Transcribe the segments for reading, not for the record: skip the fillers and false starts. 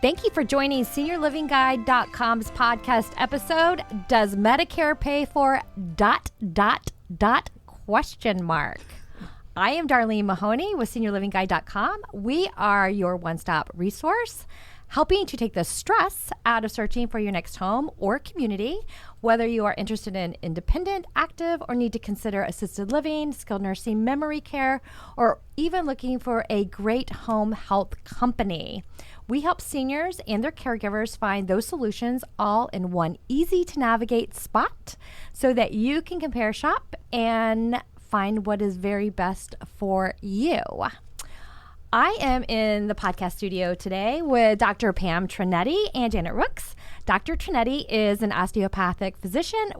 Thank you for joining SeniorLivingGuide.com's podcast episode, Does Medicare Pay for ... I am Darlene Mahoney with SeniorLivingGuide.com. We are your one-stop resource, helping to take the stress out of searching for your next home or community, whether you are interested in independent, active, or need to consider assisted living, skilled nursing, memory care, or even looking for a great home health company. We help seniors and their caregivers find those solutions all in one easy-to-navigate spot so that you can compare shop and find what is very best for you. I am in the podcast studio today with Dr. Pam Tronetti and Janet Rooks. Dr. Tronetti is an osteopathic physician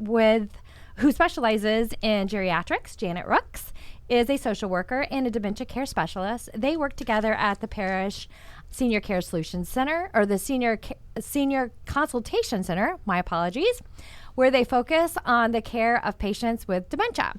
who specializes in geriatrics. Janet Rooks is a social worker and a dementia care specialist. They work together at the Parrish Senior Care Solutions Center, or the Senior Consultation Center, my apologies, where they focus on the care of patients with dementia.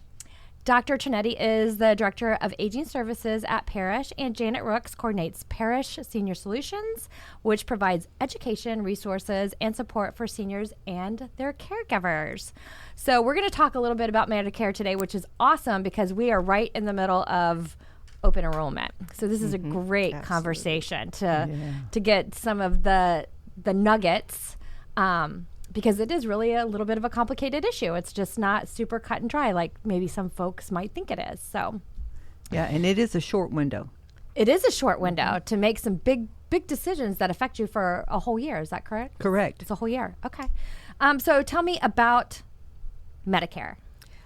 Dr. Tronetti is the Director of Aging Services at Parrish, and Janet Rooks coordinates Parrish Senior Solutions, which provides education, resources, and support for seniors and their caregivers. So we're going to talk a little bit about Medicare today, which is awesome because we are right in the middle of Open Enrollment. So this is a great conversation to get some of the nuggets, because it is really a little bit of a complicated issue. It's just not super cut and dry like maybe some folks might think it is. So, yeah, and it is a short window. It is a short window to make some big decisions that affect you for a whole year. Is that correct? Correct. It's a whole year. Okay. So tell me about Medicare.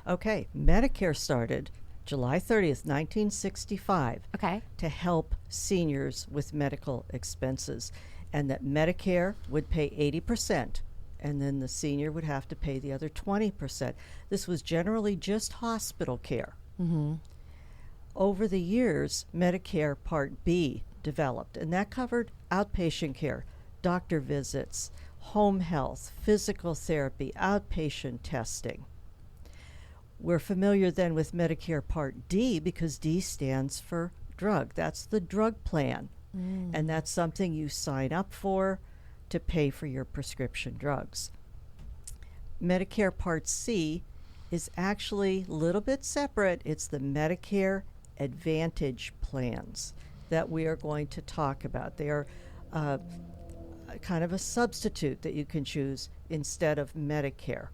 Okay. Medicare started July 30th, 1965, to help seniors with medical expenses, and that Medicare would pay 80%, and then the senior would have to pay the other 20%. This was generally just hospital care. Mm-hmm. Over the years, Medicare Part B developed, and that covered outpatient care, doctor visits, home health, physical therapy, outpatient testing. We're familiar then with Medicare Part D because D stands for drug. That's the drug plan. And that's something you sign up for to pay for your prescription drugs. Medicare Part C is actually a little bit separate. It's the Medicare Advantage plans that we are going to talk about. They are kind of a substitute that you can choose instead of Medicare.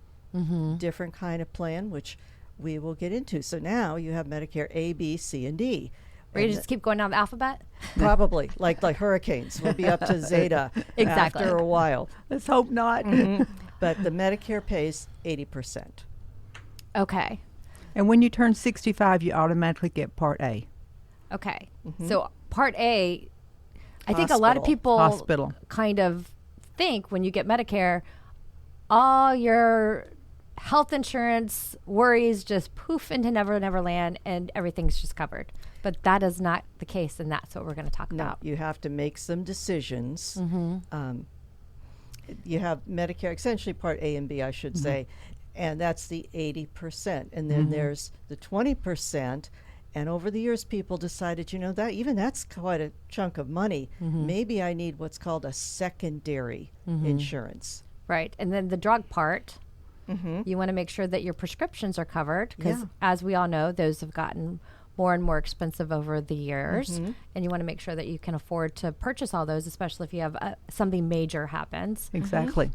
Different kind of plan, which we will get into. So now you have Medicare A, B, C, and D. Ready to just keep going down the alphabet? Probably, like hurricanes. We'll be up to Zeta exactly. after a while. Let's hope not. But the Medicare pays 80%. Okay. And when you turn 65, you automatically get Part A. Okay. So Part A, I think a lot of people kind of think when you get Medicare, all your health insurance worries just poof into never land and everything's just covered. But that is not the case, and that's what we're going to talk about. You have to make some decisions. You have Medicare, essentially Part A and B, I should say, and that's the 80%. And then there's the 20%, and over the years people decided, that's quite a chunk of money. Maybe I need what's called a secondary insurance. Right, and then the drug part, you want to make sure that your prescriptions are covered because, as we all know, those have gotten more and more expensive over the years, and you want to make sure that you can afford to purchase all those, especially if you have something major happens. Exactly.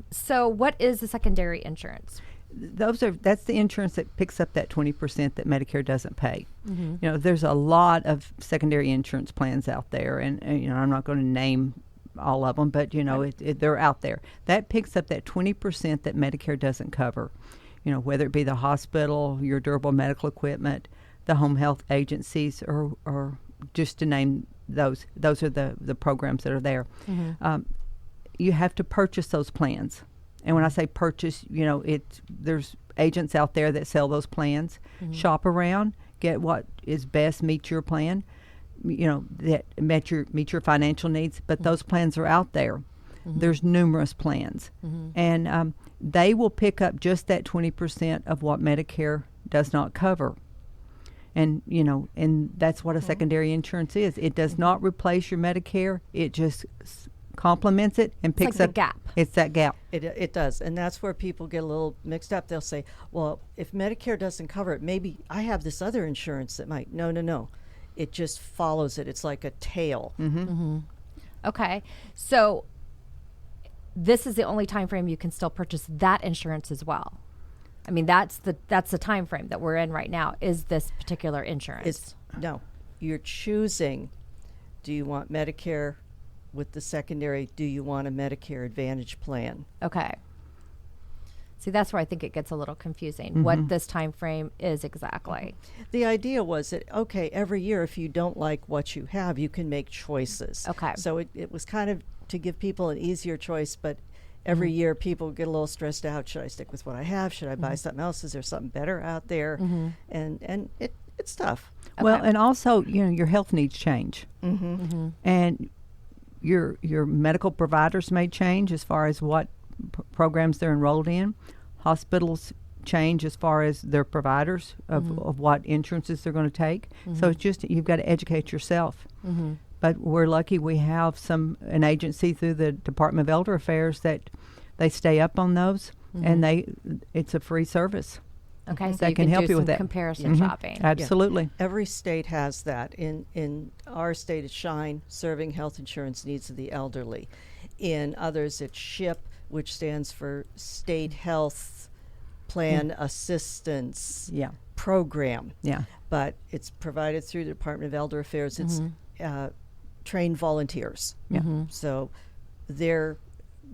So what is the secondary insurance? That's the insurance that picks up that 20% that Medicare doesn't pay. There's a lot of secondary insurance plans out there, and I'm not going to name all of them, but they're out there. That picks up that 20% that Medicare doesn't cover. Whether it be the hospital, your durable medical equipment, the home health agencies, or just to name those are the programs that are there. You have to purchase those plans. And when I say purchase, there's agents out there that sell those plans. Shop around, get what is best, meet your plan, that meet your financial needs. But those plans are out there. There's numerous plans. And they will pick up just that 20% of what Medicare does not cover. And, and that's what a secondary insurance is. It does not replace your Medicare. It just complements it and picks like up the gap. It's that gap. It does. And that's where people get a little mixed up. They'll say, well, if Medicare doesn't cover it, maybe I have this other insurance that might. No. It just follows it. It's like a tail. Okay. So this is the only time frame you can still purchase that insurance as well. I mean, that's the time frame that we're in right now, is this particular insurance. No. You're choosing, do you want Medicare with the secondary? Do you want a Medicare Advantage plan? Okay. See, that's where I think it gets a little confusing, what this time frame is exactly. The idea was that, okay, every year if you don't like what you have, you can make choices. Okay. So it was kind of to give people an easier choice, but every year people get a little stressed out. Should I stick with what I have? Should I buy something else? Is there something better out there? And it's tough. Okay. Well, and also, your health needs change. And your medical providers may change as far as what programs they're enrolled in. Hospitals change as far as their providers of what insurances they're going to take. So it's just, you've got to educate yourself. But we're lucky we have an agency through the Department of Elder Affairs that they stay up on those, and it's a free service. Okay, so they you can help do you with some that. comparison shopping. Absolutely. Yeah. Every state has that. In our state, it's SHINE, Serving Health Insurance Needs of the Elderly. In others, it's SHIP, which stands for State Health Plan Assistance Program. Yeah. But it's provided through the Department of Elder Affairs. It's trained volunteers. So their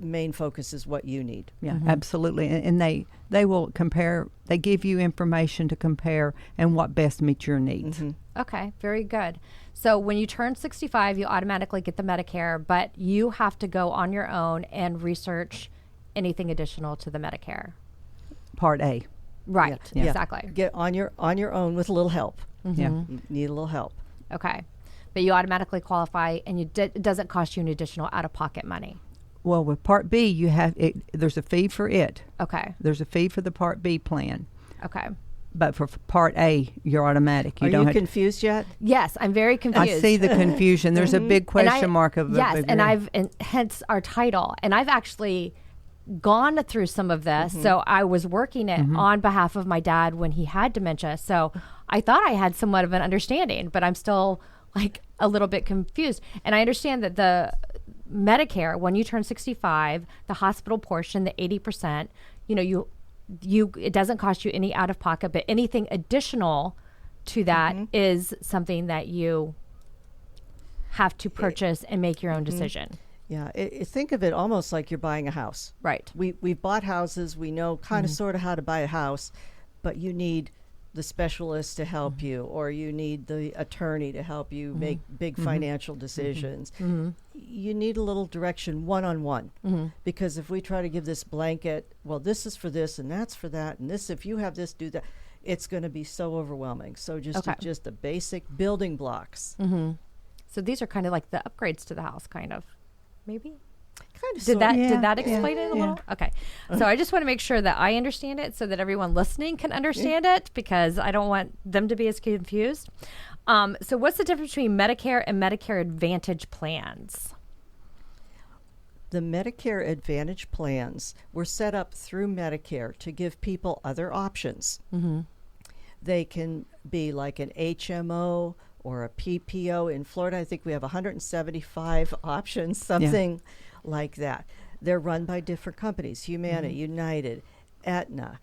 main focus is what you need. Yeah, absolutely. And they will compare. They give you information to compare and what best meets your needs. Okay, very good. So when you turn 65, you automatically get the Medicare, but you have to go on your own and research anything additional to the Medicare. Part A. Right, Yeah. exactly. Get on your own with a little help. Yeah. You need a little help. Okay. But you automatically qualify, and it doesn't cost you an additional out-of-pocket money. Well, with Part B, you have there's a fee for it. Okay. There's a fee for the Part B plan. Okay. But for Part A, you're automatic. Are you confused yet? Yes, I'm very confused. I see the confusion. There's a big question mark of yes, and hence our title. And I've actually gone through some of this. So I was working it on behalf of my dad when he had dementia. So I thought I had somewhat of an understanding, but I'm still like a little bit confused. And I understand that the Medicare, when you turn 65, the hospital portion, the 80%, it doesn't cost you any out of pocket, but anything additional to that is something that you have to purchase and make your own decision. Yeah, think of it almost like you're buying a house. Right. We've bought houses. We know kind of sort of how to buy a house, but you need the specialist to help you, or you need the attorney to help you make big financial decisions. You need a little direction one-on-one, because if we try to give this blanket, well, this is for this and that's for that, and this, if you have this, do that, it's going to be so overwhelming. So just the basic building blocks. So these are kind of like the upgrades to the house, kind of, maybe? Kind of. Did that explain it a little? Okay. So I just want to make sure that I understand it so that everyone listening can understand it, because I don't want them to be as confused. So what's the difference between Medicare and Medicare Advantage plans? The Medicare Advantage plans were set up through Medicare to give people other options. They can be like an HMO or a PPO. In Florida, I think we have 175 options, something like that. They're run by different companies, Humana, United, Aetna,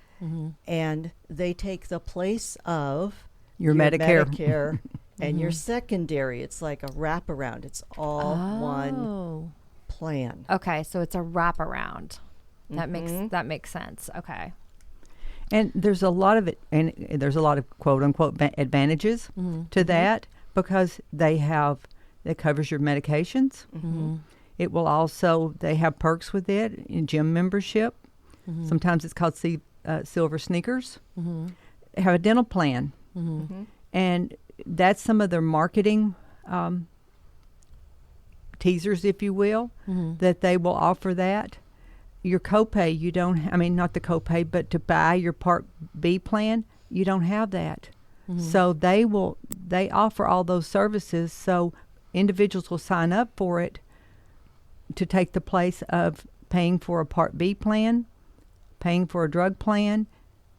and they take the place of your Medicare and your secondary. It's like a wraparound. It's all one plan. Okay, so it's a wraparound. That makes sense. Okay. And there's a lot of it, and there's a lot of quote unquote advantages to that, because that covers your medications. It will also, they have perks with it in gym membership. Sometimes it's called silver sneakers. They have a dental plan. And that's some of their marketing teasers, if you will, that they will offer that. Your copay, you don't, not the copay, but to buy your Part B plan, you don't have that. So they offer all those services, so individuals will sign up for it to take the place of paying for a Part B plan, paying for a drug plan,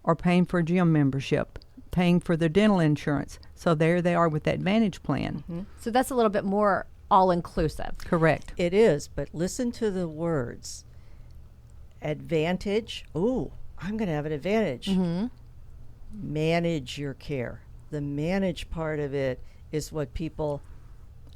or paying for a gym membership, paying for their dental insurance. So there they are with that Advantage plan. Mm-hmm. So that's a little bit more all-inclusive. Correct. It is, but listen to the words. Advantage. Ooh, I'm going to have an advantage. Mm-hmm. Manage your care. The manage part of it is what people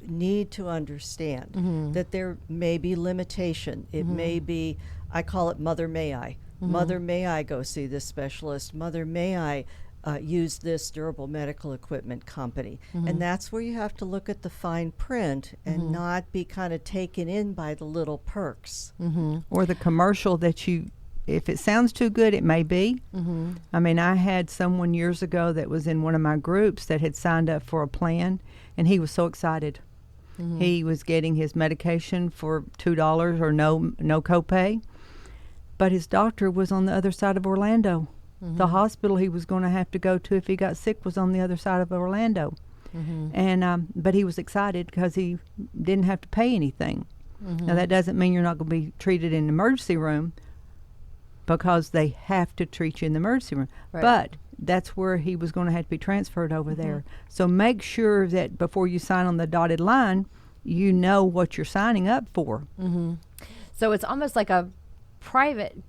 need to understand, that there may be limitation. It may be, I call it Mother May I. Mother May I go see this specialist. Mother May I use this durable medical equipment company. And that's where you have to look at the fine print and not be kind of taken in by the little perks. Or the commercial that you, if it sounds too good, it may be. I mean, I had someone years ago that was in one of my groups that had signed up for a plan, and he was so excited. He was getting his medication for $2 or no copay, but his doctor was on the other side of Orlando. The hospital he was going to have to go to if he got sick was on the other side of Orlando. And but he was excited because he didn't have to pay anything. Now, that doesn't mean you're not going to be treated in the emergency room, because they have to treat you in the emergency room. Right. But that's where he was going to have to be transferred over there. So make sure that before you sign on the dotted line, you know what you're signing up for. So it's almost like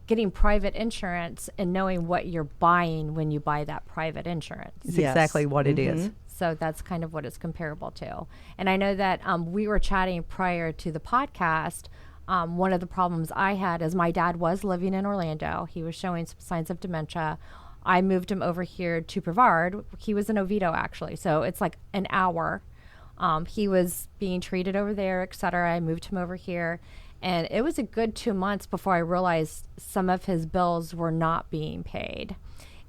getting private insurance and knowing what you're buying when you buy that private insurance. It's exactly what it is. So that's kind of what it's comparable to. And I know that we were chatting prior to the podcast. One of the problems I had is my dad was living in Orlando. He was showing some signs of dementia. I moved him over here to Brevard. He was in Oviedo, actually. So it's like an hour. He was being treated over there, et cetera. I moved him over here. And it was a good 2 months before I realized some of his bills were not being paid.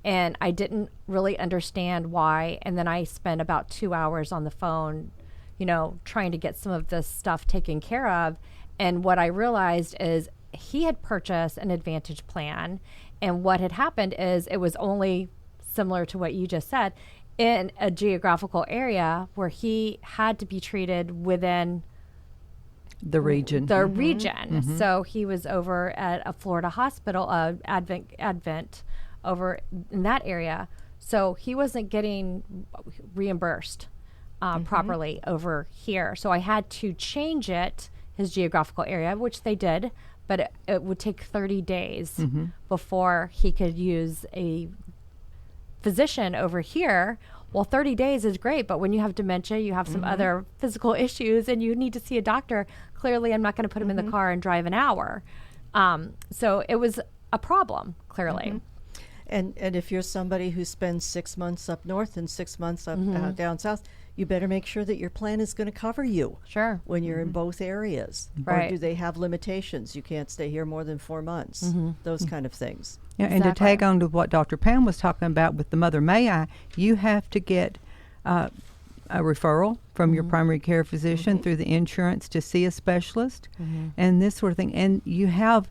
And I didn't really understand why. And then I spent about 2 hours on the phone, trying to get some of this stuff taken care of. And what I realized is he had purchased an Advantage plan. And what had happened is it was only similar to what you just said, in a geographical area where he had to be treated within the region. So he was over at a Florida hospital, Advent over in that area. So he wasn't getting reimbursed properly over here. So I had to change his geographical area, which they did, but it would take 30 days before he could use a physician over here. Well, 30 days is great, but when you have dementia, you have some other physical issues, and you need to see a doctor. Clearly, I'm not going to put him in the car and drive an hour. So it was a problem, clearly. And if you're somebody who spends 6 months up north and 6 months up down south, you better make sure that your plan is going to cover you. Sure. When you're in both areas. Right. Or do they have limitations? You can't stay here more than 4 months. Those kind of things. Yeah, and to tag on to what Dr. Pam was talking about with the Mother May I, you have to get a referral from your primary care physician through the insurance to see a specialist and this sort of thing. And you have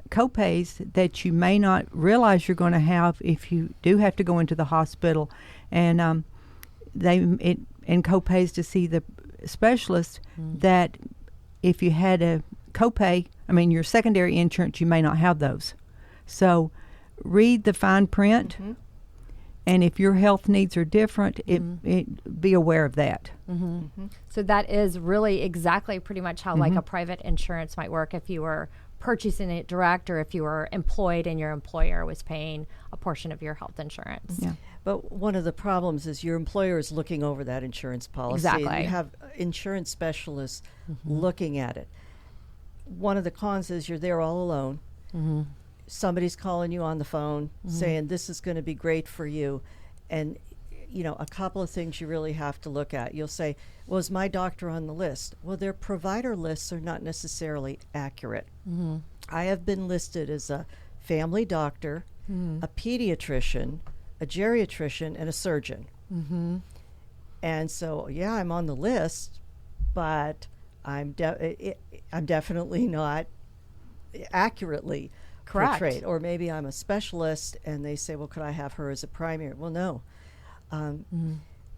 co-pays that you may not realize you're going to have if you do have to go into the hospital, and and co-pays to see the specialist, that if you had a co-pay, your secondary insurance, you may not have those. So read the fine print, and if your health needs are different, be aware of that. So that is really exactly pretty much how like a private insurance might work if you were purchasing it direct, or if you were employed and your employer was paying a portion of your health insurance. Yeah. But one of the problems is your employer is looking over that insurance policy. Exactly. And you have insurance specialists looking at it. One of the cons is you're there all alone. Somebody's calling you on the phone saying this is going to be great for you. And, a couple of things you really have to look at. You'll say, well, is my doctor on the list? Well, their provider lists are not necessarily accurate. I have been listed as a family doctor, a pediatrician, a geriatrician, and a surgeon. And so, yeah, I'm on the list, but I'm definitely not accurately portrayed. Or maybe I'm a specialist, and they say, well, could I have her as a primary? Well, no.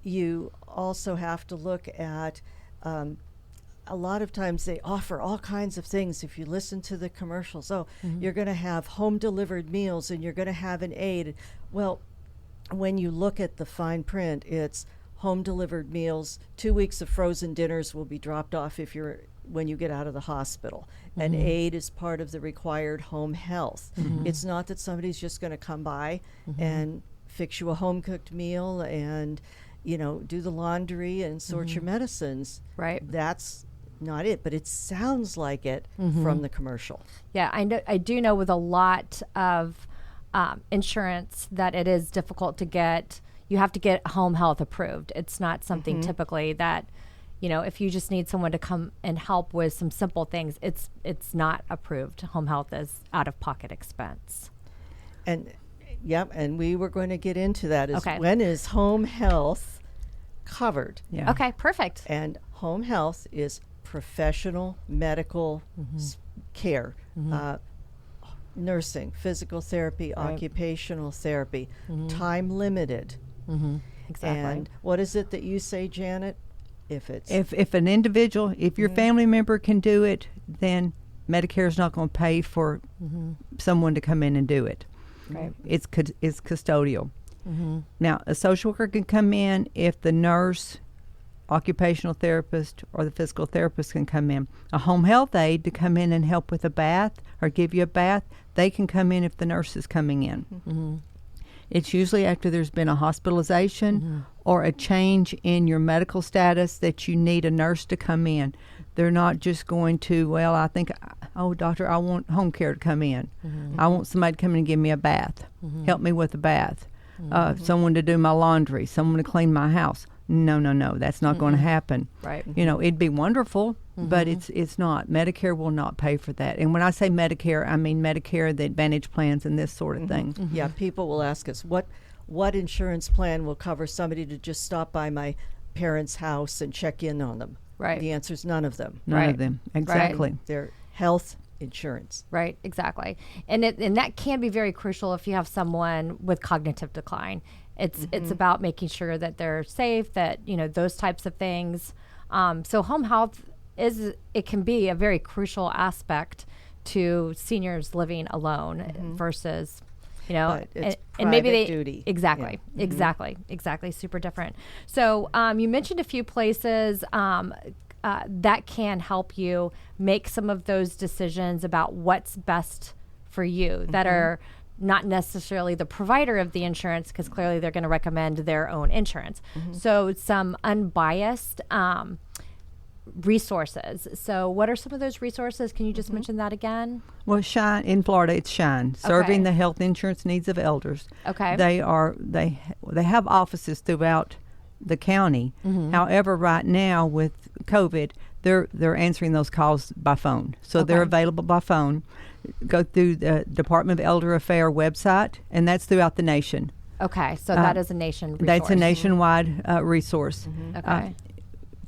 You also have to look at a lot of times they offer all kinds of things. If you listen to the commercials, you're going to have home delivered meals and you're going to have an aid. Well, when you look at the fine print, it's home delivered meals. 2 weeks of frozen dinners will be dropped off when you get out of the hospital. An aid is part of the required home health. It's not that somebody's just going to come by and fix you a home cooked meal and do the laundry and sort your medicines. Right. That's not it, but it sounds like it from the commercial. Yeah, I do know with a lot of insurance that it is difficult to get. You have to get home health approved. It's not something typically that, if you just need someone to come and help with some simple things, it's not approved. Home health is out of pocket expense. And we were going to get into that. When is home health covered? Yeah. Okay, perfect. And home health is professional medical care, nursing, physical therapy, occupational therapy, time limited. Exactly. And what is it that you say, Janet? If an individual, if your family member can do it, then Medicare is not going to pay for someone to come in and do it. Right. It's custodial. Now, a social worker can come in if the nurse, occupational therapist, or the physical therapist can come in. A home health aide to come in and help with a bath or give you a bath, they can come in if the nurse is coming in. It's usually after there's been a hospitalization or a change in your medical status that you need a nurse to come in. They're not just going to, I think, doctor, I want home care to come in. I want somebody to come in and give me a bath, help me with a bath, someone to do my laundry, someone to clean my house. No, that's not going to happen. Right. It'd be wonderful, but it's not. Medicare will not pay for that. And when I say Medicare, I mean Medicare, the Advantage plans, and this sort of thing. Yeah, people will ask us, what insurance plan will cover somebody to just stop by my parents' house and check in on them? Right. The answer is none of them. None of them. Exactly. Right. They're health insurance. Right, exactly. And that can be very crucial if you have someone with cognitive decline. It's about making sure that they're safe, that, those types of things. So home health can be a very crucial aspect to seniors living alone versus, But it's and maybe private duty. Exactly, exactly, super different. So you mentioned a few places that can help you make some of those decisions about what's best for you that are not necessarily the provider of the insurance, because clearly they're going to recommend their own insurance. So some unbiased resources. So what are some of those resources? Can you just mention that again? Well, Shine in Florida, it's Shine, serving the health insurance needs of elders. Okay. They have offices throughout the county. However, right now with COVID, they're answering those calls by phone. So they're available by phone. Go through the Department of Elder Affairs website, and that's throughout the nation. Okay, so that is a nation resource. That's a nationwide resource. Okay.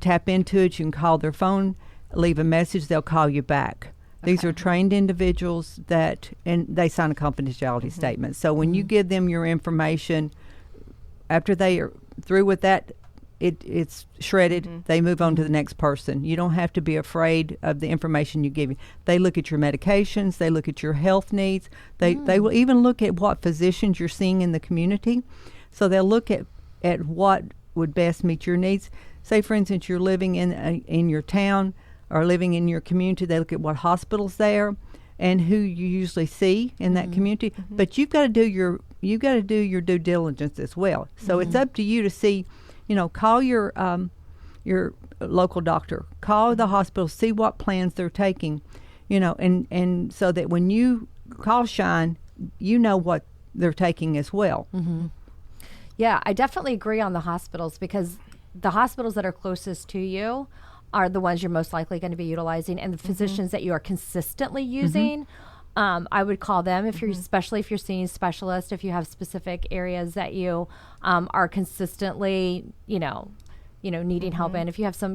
Tap into it. You can call their phone, leave a message. They'll call you back. These are trained individuals and they sign a confidentiality statement. So when you give them your information, after they are through with that, it's shredded. They move on to the next person. You don't have to be afraid of the information you give. They look at your medications. They look at your health needs. They will even look at what physicians you're seeing in the community. So they'll look at what would best meet your needs. Say, for instance, you're living in your town or living in your community. They look at what hospitals there and who you usually see in that community. But you've got to do your due diligence as well. So it's up to you to see. Call your local doctor, call the hospital, see what plans they're taking, and so that when you call Shine, you know what they're taking as well. Yeah, I definitely agree on the hospitals, because the hospitals that are closest to you are the ones you're most likely going to be utilizing, and the physicians that you are consistently using. I would call them especially if you're seeing specialists, if you have specific areas that you are consistently, needing help in. If you have some,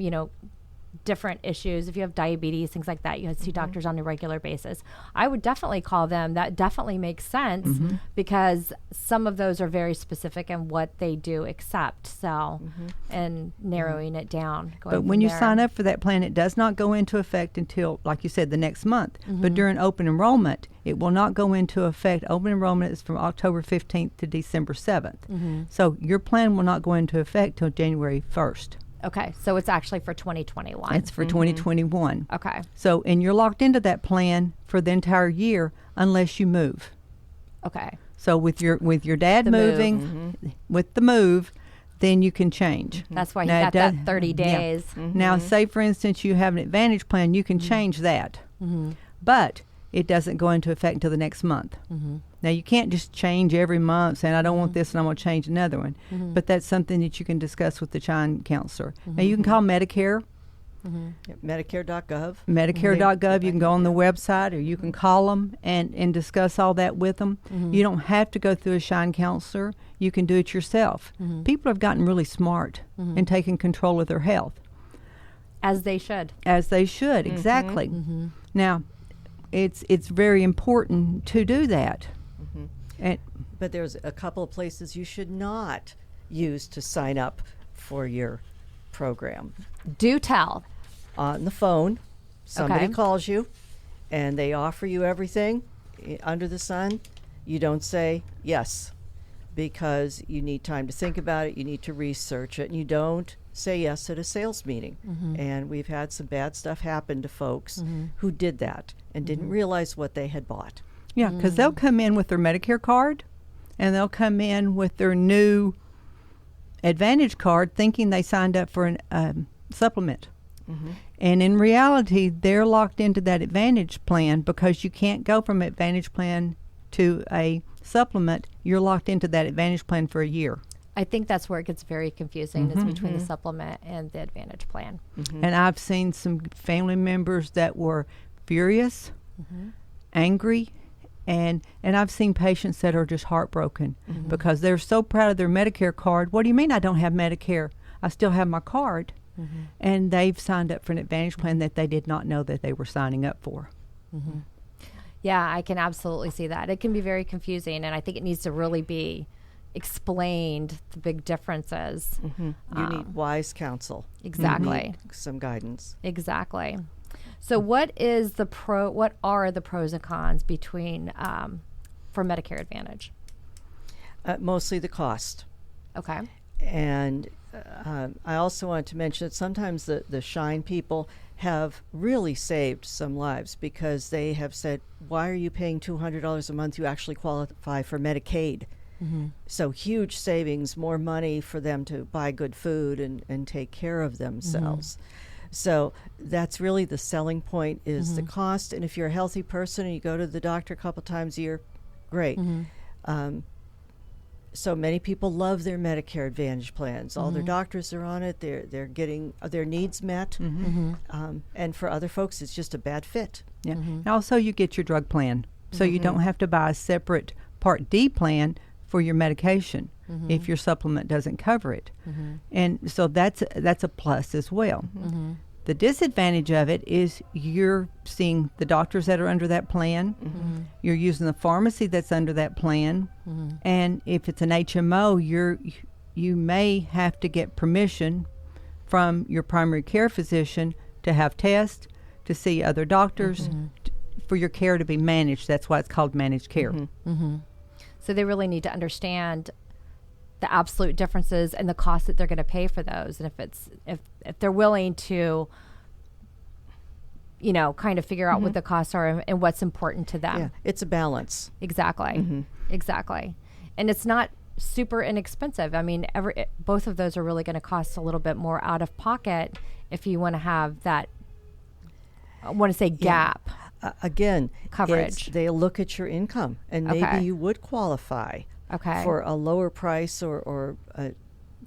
different issues, if you have diabetes, things like that, you see doctors on a regular basis, I would definitely call them. That definitely makes sense because some of those are very specific in what they do accept. So, and narrowing it down. But when you sign up for that plan, it does not go into effect until, like you said, the next month. But during open enrollment, it will not go into effect. Open enrollment is from October 15th to December 7th. So your plan will not go into effect till January 1st. Okay, so it's actually for 2021. It's for 2021. Okay. So, and you're locked into that plan for the entire year unless you move. Okay. So with your dad moving, with the move, then you can change. That's why you got that 30 days. Yeah. Now, say for instance you have an Advantage plan, you can change that. But it doesn't go into effect until the next month. Now, you can't just change every month saying, I don't want this and I'm going to change another one. But that's something that you can discuss with the child counselor. Now, you can call Medicare. Yep, Medicare.gov. Medicare.gov. You can go on the website or you can call them and discuss all that with them. You don't have to go through a Shine counselor. You can do it yourself. People have gotten really smart in taking control of their health. As they should. As they should, exactly. Now, it's very important to do that. But there's a couple of places you should not use to sign up for your program. Do tell. On the phone, somebody calls you and they offer you everything under the sun. You don't say yes because you need time to think about it. You need to research it. And you don't say yes at a sales meeting. And we've had some bad stuff happen to folks who did that and didn't realize what they had bought. Yeah, because they'll come in with their Medicare card and they'll come in with their new Advantage card thinking they signed up for a supplement. And in reality, they're locked into that Advantage plan because you can't go from Advantage plan to a supplement. You're locked into that Advantage plan for a year. I think that's where it gets very confusing is between the supplement and the Advantage plan. And I've seen some family members that were furious, angry, and I've seen patients that are just heartbroken because they're so proud of their Medicare card. What do you mean I don't have Medicare? I still have my card. And they've signed up for an Advantage plan that they did not know that they were signing up for. Yeah, I can absolutely see that. It can be very confusing, and I think it needs to really be explained, the big differences. You need wise counsel. Exactly. You need some guidance. Exactly. So what are the pros and cons between for Medicare Advantage? Mostly the cost. Okay. And I also want to mention that sometimes the Shine people have really saved some lives because they have said, why are you paying $200 a month? You actually qualify for Medicaid. So huge savings, more money for them to buy good food and take care of themselves. So that's really the selling point is the cost. And if you're a healthy person and you go to the doctor a couple times a year, great. So many people love their Medicare Advantage plans. All their doctors are on it. They're getting their needs met. And for other folks, it's just a bad fit. Yeah. And also, you get your drug plan. So you don't have to buy a separate Part D plan for your medication if your supplement doesn't cover it. And so that's a plus as well. The disadvantage of it is you're seeing the doctors that are under that plan. You're using the pharmacy that's under that plan. And if it's an HMO, you may have to get permission from your primary care physician to have tests, to see other doctors, for your care to be managed. That's why it's called managed care. So they really need to understand the absolute differences and the cost that they're going to pay for those, and if they're willing to, kind of figure out what the costs are and what's important to them. Yeah, it's a balance. Exactly. Exactly. And it's not super inexpensive. I mean, both of those are really going to cost a little bit more out of pocket if you want to have that. I want to say gap. Again, coverage. They look at your income, and maybe you would qualify for a lower price or a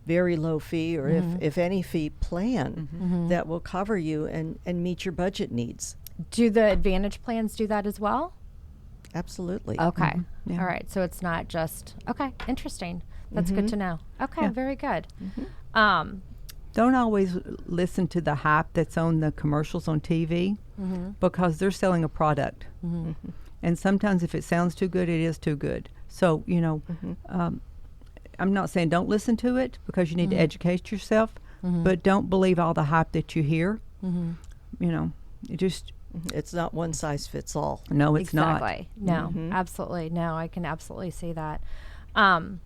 very low fee, or if any fee plan that will cover you and meet your budget needs. Do the Advantage plans do that as well? Absolutely. Okay. All right. So it's not just, interesting. That's good to know. Okay. Very good. don't always listen to the hype that's on the commercials on TV because they're selling a product. And sometimes if it sounds too good, it is too good. So, I'm not saying don't listen to it because you need to educate yourself, but don't believe all the hype that you hear. It's not one size fits all. No, it's not. Exactly. No, absolutely. No, I can absolutely see that. And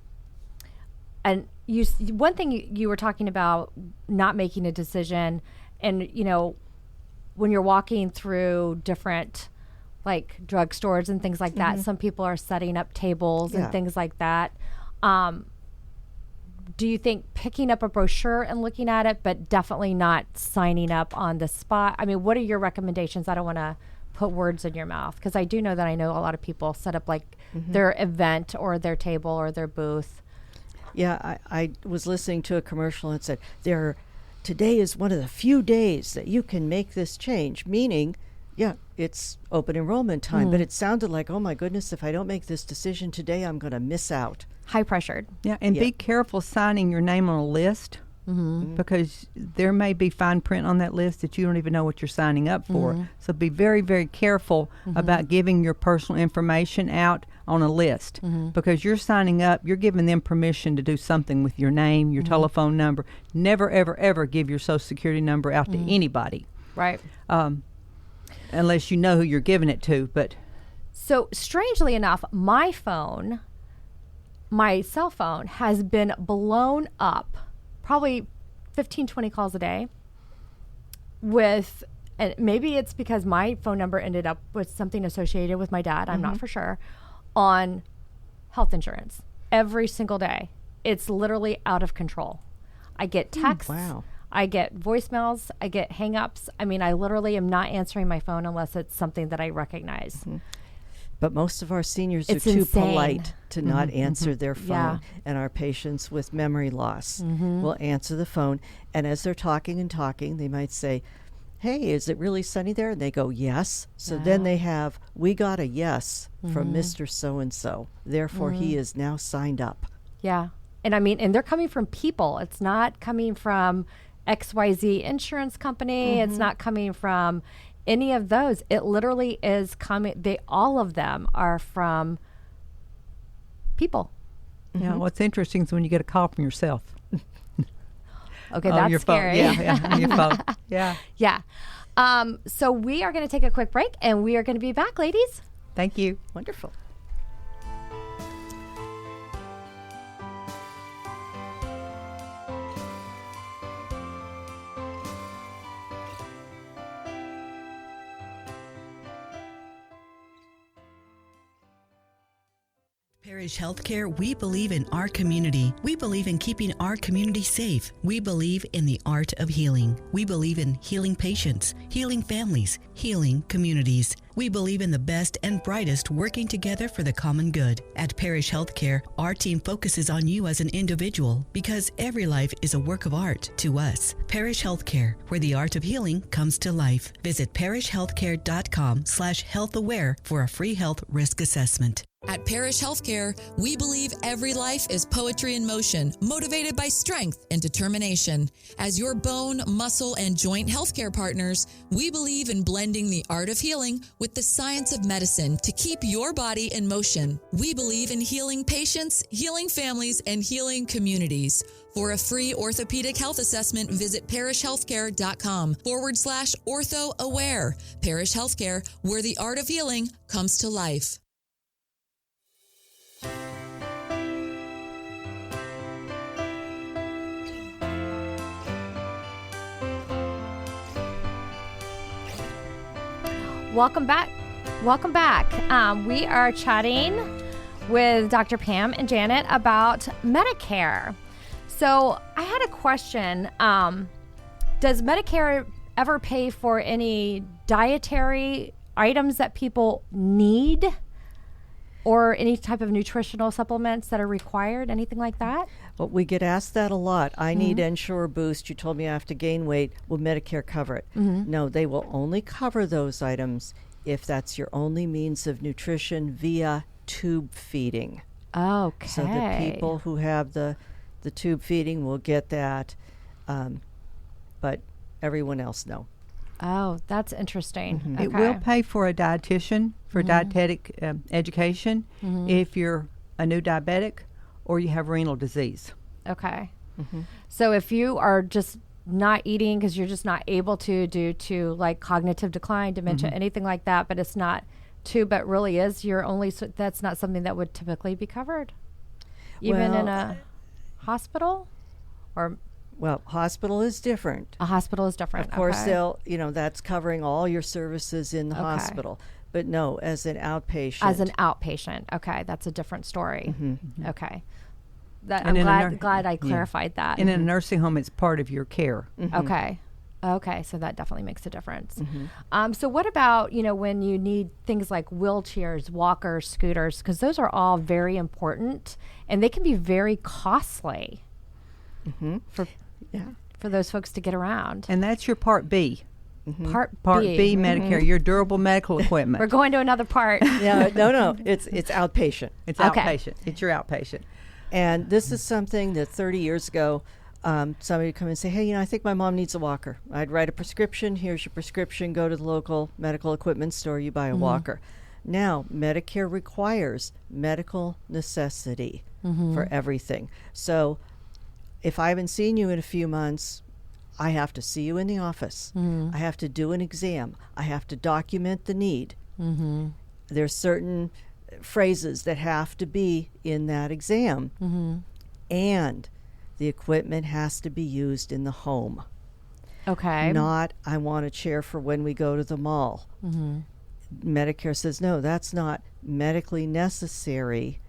one thing you were talking about not making a decision, and when you're walking through different like drugstores and things like that, some people are setting up tables and things like that. Do you think picking up a brochure and looking at it, but definitely not signing up on the spot? I mean, what are your recommendations? I don't want to put words in your mouth because I do know that I know a lot of people set up like their event or their table or their booth. Yeah, I was listening to a commercial and it said, today is one of the few days that you can make this change, meaning, it's open enrollment time, but it sounded like, oh my goodness, if I don't make this decision today, I'm going to miss out. High pressured. Yeah, and be careful signing your name on a list because there may be fine print on that list that you don't even know what you're signing up for. So be very, very careful about giving your personal information out on a list because you're signing up, you're giving them permission to do something with your name, your telephone number. Never, ever, ever give your Social Security number out to anybody. Right. Unless you know who you're giving it to. But so strangely enough, my cell phone has been blown up probably 15, 20 calls a day with, and maybe it's because my phone number ended up with something associated with my dad, I'm not for sure, on health insurance every single day. It's literally out of control. I get texts. Wow. I get voicemails. I get hang-ups. I mean, I literally am not answering my phone unless it's something that I recognize. But most of our seniors are It's too insane. polite to not answer their phone. And our patients with memory loss will answer the phone. And as they're talking and talking, they might say, hey, is it really sunny there? And they go, yes. So then they have, we got a yes from Mr. So-and-so. Therefore, he is now signed up. Yeah. And I mean, and they're coming from people. It's not coming from XYZ insurance company. It's not coming from any of those. It literally is coming. All of them are from people. Yeah, what's interesting is when you get a call from yourself. Okay, that's your scary. Phone. Yeah, on your phone. Yeah. Yeah. So we are going to take a quick break, and we are going to be back, ladies. Thank you. Wonderful. Parrish Healthcare, we believe in our community. We believe in keeping our community safe. We believe in the art of healing. We believe in healing patients, healing families, healing communities. We believe in the best and brightest working together for the common good. At Parrish Healthcare, our team focuses on you as an individual because every life is a work of art to us. Parrish Healthcare, where the art of healing comes to life. Visit parrishhealthcare.com/healthaware for a free health risk assessment. At Parrish Healthcare, we believe every life is poetry in motion, motivated by strength and determination. As your bone, muscle, and joint healthcare partners, we believe in blending the art of healing with the science of medicine to keep your body in motion. We believe in healing patients, healing families, and healing communities. For a free orthopedic health assessment, visit parrishhealthcare.com/orthoaware. Parrish Healthcare, where the art of healing comes to life. Welcome back. Welcome back. We are chatting with Dr. Pam and Janet about Medicare. So I had a question. Does Medicare ever pay for any dietary items that people need or any type of nutritional supplements that are required, anything like that? Well, we get asked that a lot. I need Ensure Boost. You told me I have to gain weight. Will Medicare cover it? No, they will only cover those items if that's your only means of nutrition via tube feeding. Okay. So the people who have the tube feeding will get that. but everyone else, no. Oh, that's interesting. Mm-hmm. Okay. It will pay for a dietitian for dietetic education if you're a new diabetic or you have renal disease. Okay. So if you are just not eating because you're just not able to due to like cognitive decline, dementia, anything like that, but it's not but really is your only, that's not something that would typically be covered, even in a hospital, or well, hospital is different. a hospital is different. Of course, okay. they'll, that's covering all your services in the hospital. But no, as an outpatient. As an outpatient, okay, that's a different story. Okay, that And I'm glad I clarified that. In a nursing home, it's part of your care. Okay, so that definitely makes a difference. So what about, when you need things like wheelchairs, walkers, scooters, because those are all very important and they can be very costly for those folks to get around. And that's your Part B. Part B Medicare, your durable medical equipment. We're going to another part. No, it's outpatient. It's Okay. outpatient. It's your outpatient. And this is something that 30 years ago, somebody would come and say, hey, I think my mom needs a walker. I'd write a prescription. Here's your prescription. Go to the local medical equipment store. You buy a walker. Now, Medicare requires medical necessity for everything. So if I haven't seen you in a few months, I have to see you in the office. I have to do an exam. I have to document the need. There's certain phrases that have to be in that exam. And the equipment has to be used in the home. Okay. Not, I want a chair for when we go to the mall. Medicare says, no, that's not medically necessary.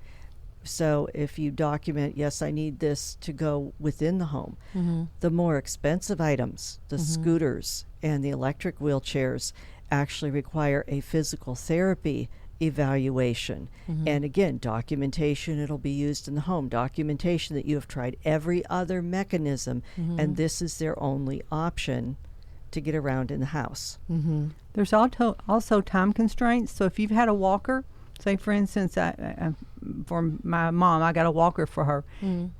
So if you document, yes, I need this to go within the home, the more expensive items, the scooters and the electric wheelchairs, actually require a physical therapy evaluation. And again, documentation, it'll be used in the home. Documentation that you have tried every other mechanism, and this is their only option to get around in the house. There's also time constraints. So if you've had a walker, say for instance, for my mom, I got a walker for her.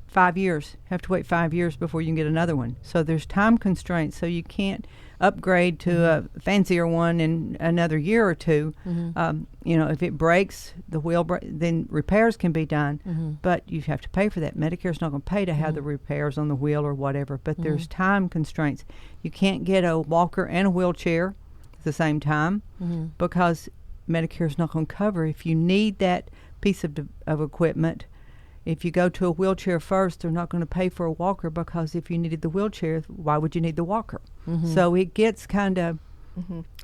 5 years. Have to wait 5 years before you can get another one. So there's time constraints. So you can't upgrade to a fancier one in another year or two. If it breaks, the wheel then repairs can be done, but you have to pay for that. Medicare's not going to pay to have the repairs on the wheel or whatever, but there's time constraints. You can't get a walker and a wheelchair at the same time because Medicare's not going to cover. If you need that piece of equipment, if you go to a wheelchair first, they're not going to pay for a walker because if you needed the wheelchair, why would you need the walker? So it gets kind of...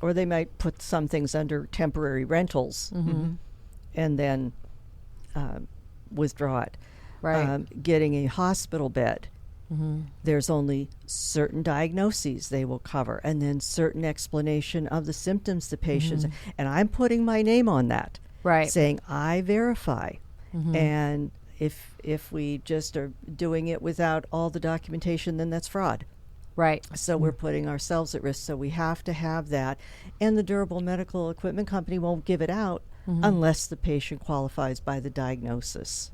Or they might put some things under temporary rentals and then withdraw it. Right. Getting a hospital bed, there's only certain diagnoses they will cover and then certain explanation of the symptoms the patients. And I'm putting my name on that, saying I verify. And if we just are doing it without all the documentation, then that's fraud. Right. So we're putting ourselves at risk. So we have to have that. And the durable medical equipment company won't give it out unless the patient qualifies by the diagnosis.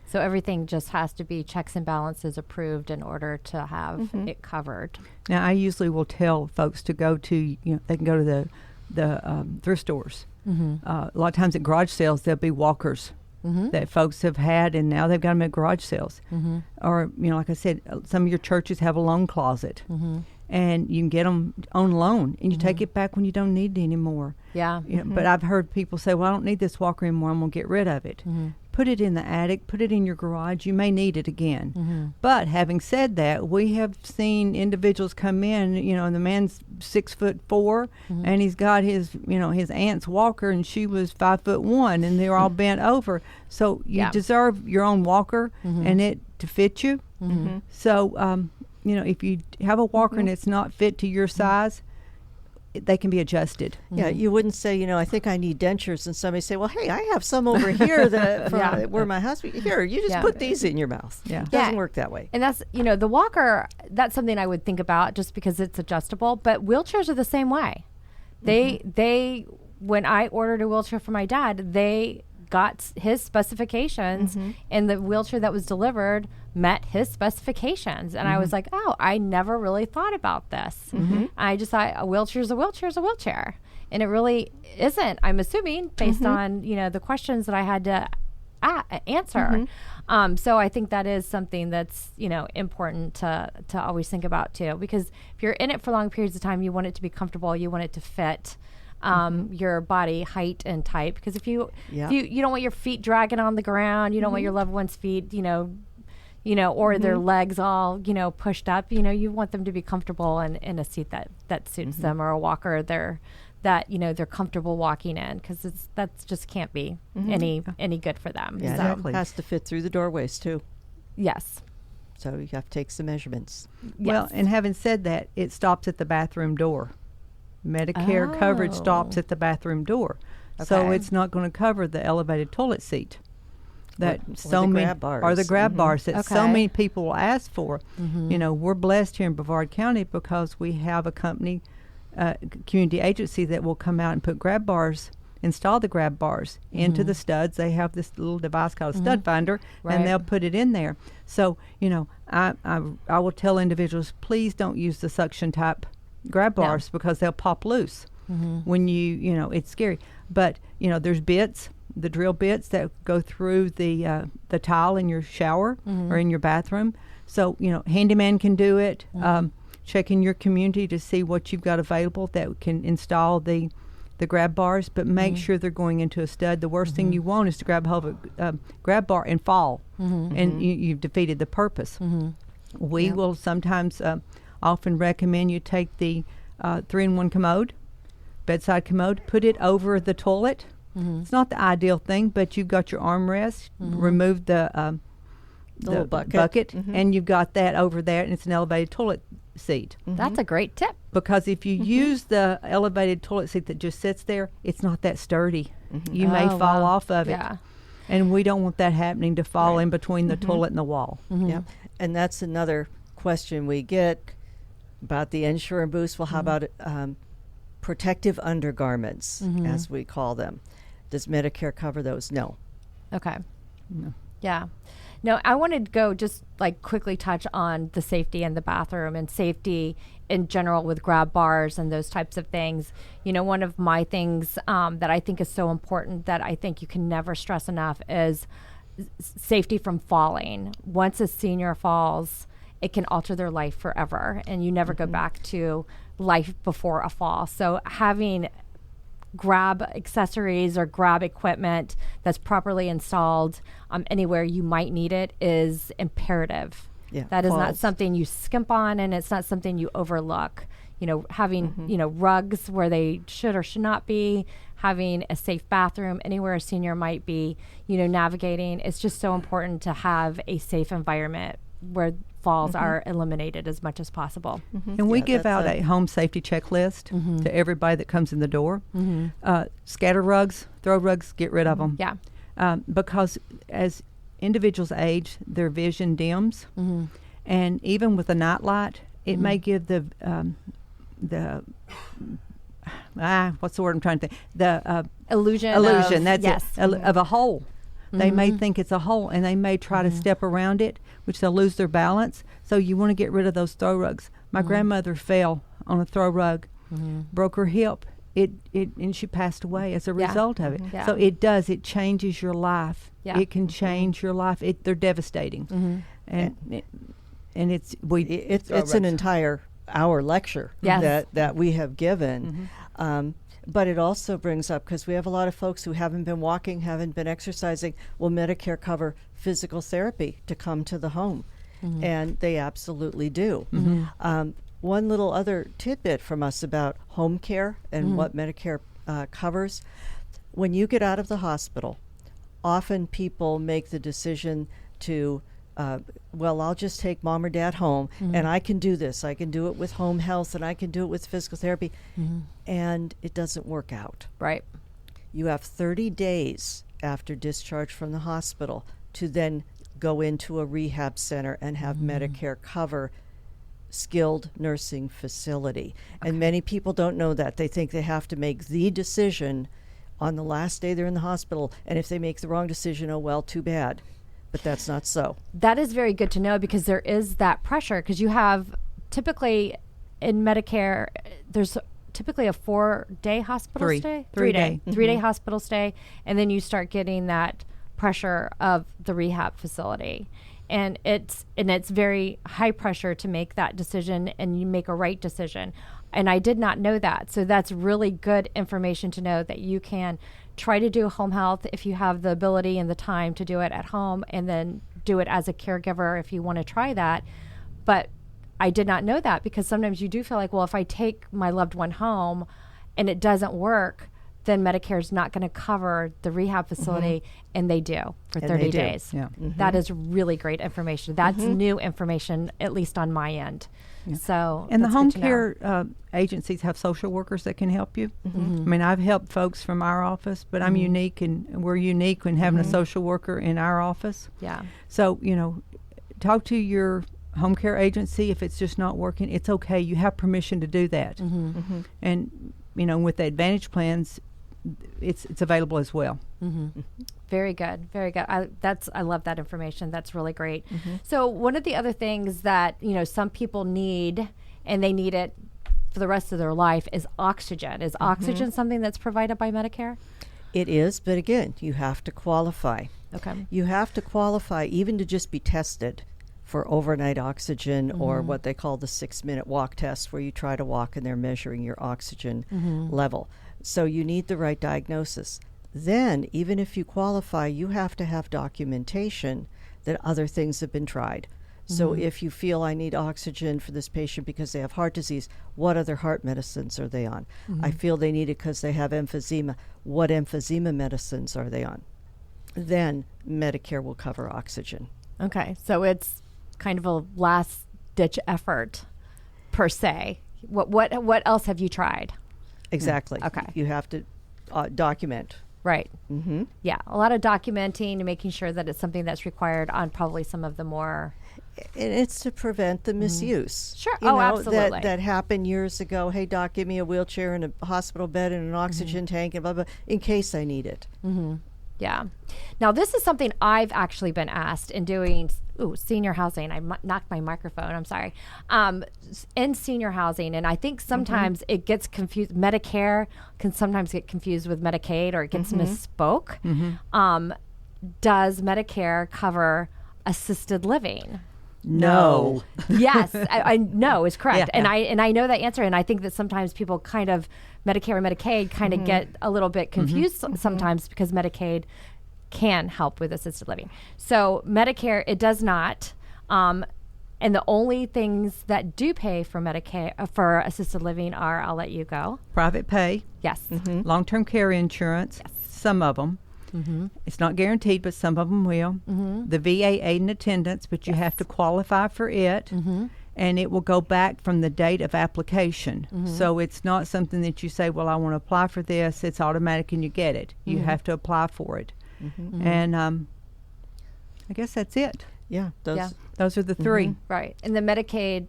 So everything just has to be checks and balances approved in order to have it covered. Now, I usually will tell folks to go to, they can go to the thrift stores. A lot of times at garage sales, there'll be walkers that folks have had, and now they've got them at garage sales. Or, like I said, some of your churches have a loan closet, and you can get them on loan, and you take it back when you don't need it anymore. Yeah. But I've heard people say, well, I don't need this walker anymore. I'm going to get rid of it. Put it in the attic, put it in your garage. You may need it again. But having said that, we have seen individuals come in, and the man's 6'4", and he's got his, his aunt's walker, and she was 5'1", and they're all bent over. So you deserve your own walker and it to fit you. So, if you have a walker and it's not fit to your size, they can be adjusted. Yeah, you wouldn't say, I think I need dentures, and somebody say, well, hey, I have some over here that where my husband, here, you just put these in your mouth. It doesn't work that way. And that's, the walker, that's something I would think about just because it's adjustable, but wheelchairs are the same way. They when I ordered a wheelchair for my dad, they got his specifications, and the wheelchair that was delivered met his specifications. And I was like, oh, I never really thought about this. I just thought a wheelchair is a wheelchair is a wheelchair. And it really isn't, I'm assuming, based on, you know, the questions that I had to answer. So I think that is something that's, you know, important to always think about too, because if you're in it for long periods of time, you want it to be comfortable, you want it to fit your body height and type. Because if you don't want your feet dragging on the ground, you don't want your loved one's feet, you know, or their legs all, you know, pushed up, you know, you want them to be comfortable in a seat that suits them, or a walker that, you know, they're comfortable walking in, because that just can't be any good for them. Yeah, exactly. It has to fit through the doorways too. Yes. So you have to take some measurements. Well, and having said that, it stops at the bathroom door. Medicare coverage stops at the bathroom door. So it's not going to cover the elevated toilet seat. That or the grab bars. Or the grab bars that so many people will ask for. You know, we're blessed here in Brevard County because we have a company, community agency, that will come out and put grab bars, install the grab bars into the studs. They have this little device called a stud finder, and they'll put it in there. So, you know, I will tell individuals, please don't use the suction type grab bars because they'll pop loose when you know, it's scary. But, you know, there's bits, the drill bits that go through the tile in your shower or in your bathroom. So, you know, handyman can do it. Check in your community to see what you've got available that can install the grab bars, but make sure they're going into a stud. The worst thing you want is to grab hold of a grab bar and fall, and you've defeated the purpose. We will sometimes often recommend you take the 3-in-1 commode, bedside commode, put it over the toilet. It's not the ideal thing, but you've got your armrest, remove the little bucket, and you've got that over there, and it's an elevated toilet seat. That's a great tip. Because if you use the elevated toilet seat that just sits there, it's not that sturdy. You may fall off of it. And we don't want that happening, to fall in between the toilet and the wall. Yeah. And that's another question we get about the insurance boost. Well, how about protective undergarments, as we call them? Does Medicare cover those? No. Okay. No. Yeah. No, I wanted to go just like quickly touch on the safety in the bathroom and safety in general with grab bars and those types of things. You know, one of my things that I think is so important that I think you can never stress enough is safety from falling. Once a senior falls, it can alter their life forever, and you never go back to life before a fall. So having grab accessories or grab equipment that's properly installed anywhere you might need it is imperative. Yeah, that is not something you skimp on, and it's not something you overlook. You know, having you know, rugs where they should or should not be, having a safe bathroom anywhere a senior might be, you know, navigating. It's just so important to have a safe environment where falls are eliminated as much as possible. And we give out a home safety checklist to everybody that comes in the door. Scatter rugs, throw rugs, get rid of them. Yeah. Because as individuals age, their vision dims, and even with a night light, it may give the what's the word I'm trying to think? The illusion. Of a hole. They may think it's a hole, and they may try to step around it, which they'll lose their balance. So you want to get rid of those throw rugs. My grandmother fell on a throw rug, broke her hip, and she passed away as a result of it. So it changes your life. It can change your life. They're devastating, and it's an entire hour lecture that we have given. But it also brings up, because we have a lot of folks who haven't been walking, haven't been exercising. Will Medicare cover physical therapy to come to the home? And they absolutely do. One little other tidbit from us about home care and what Medicare covers. When you get out of the hospital, often people make the decision to well, I'll just take mom or dad home, and I can do this. I can do it with home health, and I can do it with physical therapy. And it doesn't work out. Right. You have 30 days after discharge from the hospital to then go into a rehab center and have Medicare cover skilled nursing facility. And many people don't know that. They think they have to make the decision on the last day they're in the hospital, and if they make the wrong decision, oh well, too bad. but that's not so. That is very good to know, because there is that pressure, because you have typically in Medicare, there's typically a 4-day hospital stay. 3-day. 3-day hospital stay. And then you start getting that pressure of the rehab facility. And it's very high pressure to make that decision, and you make a right decision. And I did not know that. So that's really good information to know, that you can try to do home health if you have the ability and the time to do it at home, and then do it as a caregiver if you want to try that. But I did not know that, because sometimes you do feel like, well, if I take my loved one home and it doesn't work, then Medicare is not going to cover the rehab facility, and they do for 30 days. Yeah. That is really great information. That's new information, at least on my end. Yeah. So, and the home care agencies have social workers that can help you. I mean, I've helped folks from our office, but I'm unique, and we're unique when having a social worker in our office. Yeah. So, talk to your home care agency. If it's just not working, it's okay. You have permission to do that. And, with the Advantage plans, it's available as well. Very good. Very good. I love that information. That's really great. So one of the other things that, some people need, and they need it for the rest of their life, is oxygen. Is oxygen something that's provided by Medicare? It is, but again, you have to qualify. Okay. You have to qualify even to just be tested for overnight oxygen, or what they call the 6-minute walk test, where you try to walk and they're measuring your oxygen level. So you need the right diagnosis. Then, even if you qualify, you have to have documentation that other things have been tried. So if you feel, I need oxygen for this patient because they have heart disease, what other heart medicines are they on? I feel they need it because they have emphysema. What emphysema medicines are they on? Then Medicare will cover oxygen. Okay. So it's kind of a last-ditch effort, per se. What else have you tried? Exactly. Okay. You have to document. Right. Yeah, a lot of documenting and making sure that it's something that's required on probably some of the more... And it's to prevent the misuse. Sure. You know, absolutely. That happened years ago. Hey, doc, give me a wheelchair and a hospital bed and an oxygen tank and blah, blah, in case I need it. Yeah. Now, this is something I've actually been asked in doing senior housing. I knocked my microphone. I'm sorry. In senior housing, and I think sometimes it gets confused. Medicare can sometimes get confused with Medicaid, or it gets misspoke. Does Medicare cover assisted living? No. Yes, I know is correct, Yeah, and I know that answer, and I think that sometimes people kind of Medicare and Medicaid kind of get a little bit confused sometimes, because Medicaid can help with assisted living. So Medicare, it does not, and the only things that do pay for Medicare for assisted living are, I'll let you go. Private pay. Yes. Long-term care insurance. Yes. Some of them. It's not guaranteed, but some of them will. The VA aid and attendance, but you have to qualify for it, and it will go back from the date of application. So it's not something that you say, well, I want to apply for this. It's automatic and you get it. You have to apply for it. And I guess that's it. Yeah. Those are the three. Right. And the Medicaid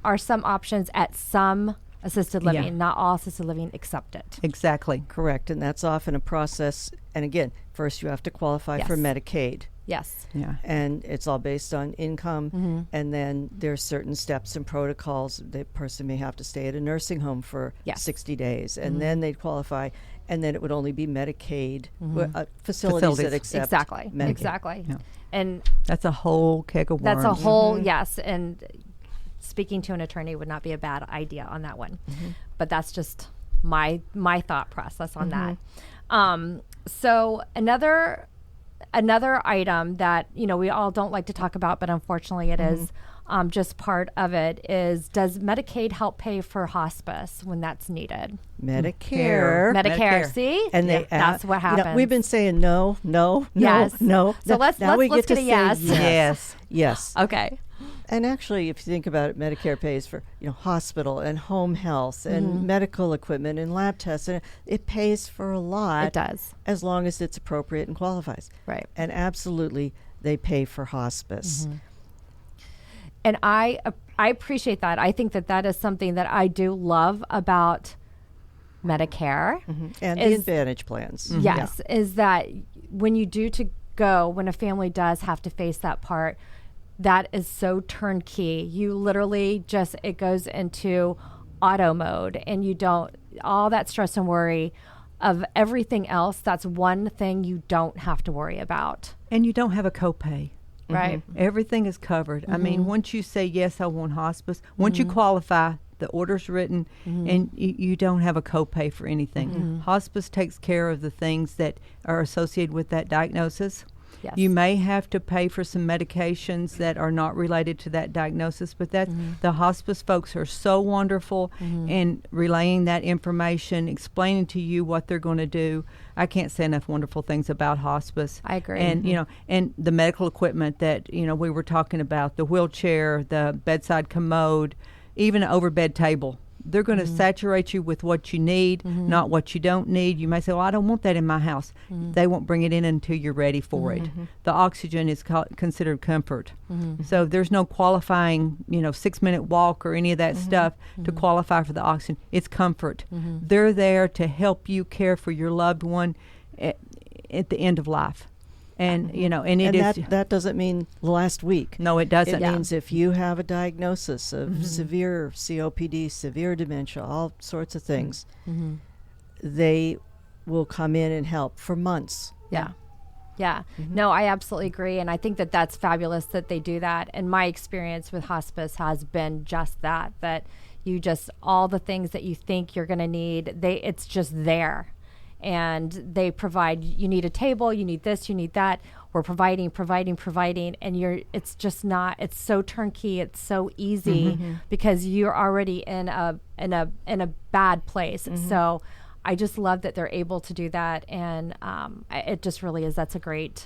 are some options at some assisted living, not all assisted living accept it. Exactly. Correct. And that's often a process. And again, first you have to qualify for Medicaid. Yes. Yeah. And it's all based on income. And then there's certain steps and protocols. The person may have to stay at a nursing home for 60 days. And then they'd qualify. And then it would only be Medicaid facilities that accept Medicaid. Exactly. Yeah. And that's a whole keg of worms. That's a whole, yes. And speaking to an attorney would not be a bad idea on that one. But that's just my thought process on that. So another item that, we all don't like to talk about, but unfortunately it is just part of it, is, does Medicaid help pay for hospice when that's needed? Medicare. See? And that's what happens. We've been saying no. So let's get a yes. Yes. Okay. And actually, if you think about it, Medicare pays for hospital and home health and medical equipment and lab tests, and it pays for a lot. It does, as long as it's appropriate and qualifies. Right. And absolutely, they pay for hospice. And I appreciate that. I think that is something that I do love about Medicare and the Advantage plans. Yes, is that when you do go when a family does have to face that part. That is so turnkey. You literally just, it goes into auto mode, and you don't, all that stress and worry of everything else, that's one thing you don't have to worry about. And you don't have a copay. Right. Mm-hmm. Everything is covered. I mean, once you say, yes, I want hospice, once you qualify, the order's written, and you don't have a copay for anything. Hospice takes care of the things that are associated with that diagnosis. Yes. You may have to pay for some medications that are not related to that diagnosis, but that the hospice folks are so wonderful in relaying that information, explaining to you what they're going to do. I can't say enough wonderful things about hospice. I agree. And you know, and the medical equipment that we were talking about, the wheelchair, the bedside commode, even an overbed table. They're going to saturate you with what you need, not what you don't need. You may say, well, I don't want that in my house. They won't bring it in until you're ready for it. The oxygen is considered comfort. So there's no qualifying, 6-minute walk or any of that stuff to qualify for the oxygen. It's comfort. They're there to help you care for your loved one at the end of life. And, that doesn't mean last week. No, it doesn't. It means if you have a diagnosis of severe COPD, severe dementia, all sorts of things, they will come in and help for months. Yeah. No, I absolutely agree. And I think that that's fabulous that they do that. And my experience with hospice has been just that you just, all the things that you think you're going to need, it's just there. And they provide, you need a table, you need this, you need that. We're providing, and it's just not, it's so turnkey, it's so easy because you're already in a bad place. So I just love that they're able to do that. And it just really is, that's a great,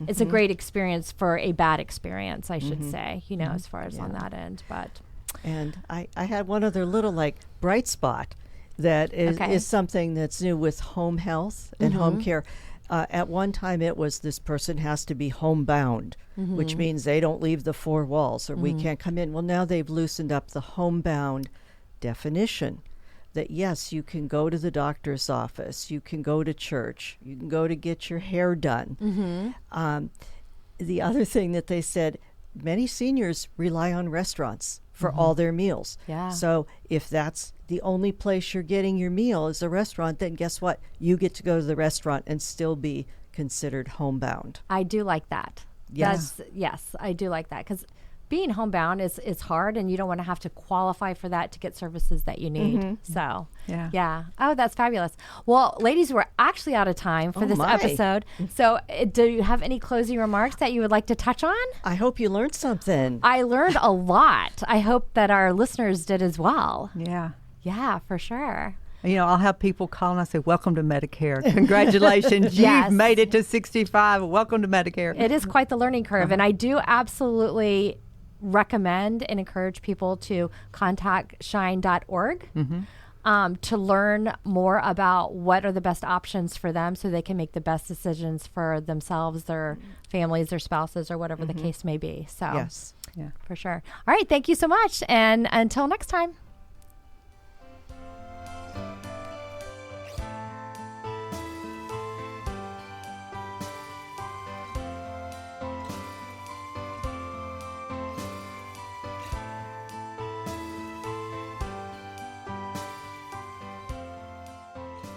it's a great experience for a bad experience, I should say, as far as on that end. But and I had one other little bright spot. That is something that's new with home health and home care. At one time, it was this person has to be homebound, which means they don't leave the four walls or we can't come in. Well, now they've loosened up the homebound definition that, yes, you can go to the doctor's office, you can go to church, you can go to get your hair done. The other thing that they said, many seniors rely on restaurants for all their meals. Yeah. So if that's the only place you're getting your meal is a restaurant, then guess what? You get to go to the restaurant and still be considered homebound. I do like that. Yes. Yes, I do like that because being homebound is hard, and you don't want to have to qualify for that to get services that you need. So, yeah. Oh, that's fabulous. Well, ladies, we're actually out of time for this episode. So, do you have any closing remarks that you would like to touch on? I hope you learned something. I learned a lot. I hope that our listeners did as well. Yeah, for sure. I'll have people call and I say, welcome to Medicare. Congratulations. You've made it to 65. Welcome to Medicare. It is quite the learning curve. And I do absolutely recommend and encourage people to contact shine.org to learn more about what are the best options for them so they can make the best decisions for themselves, their families, their spouses, or whatever the case may be. So, yes. Yeah, for sure. All right. Thank you so much. And until next time.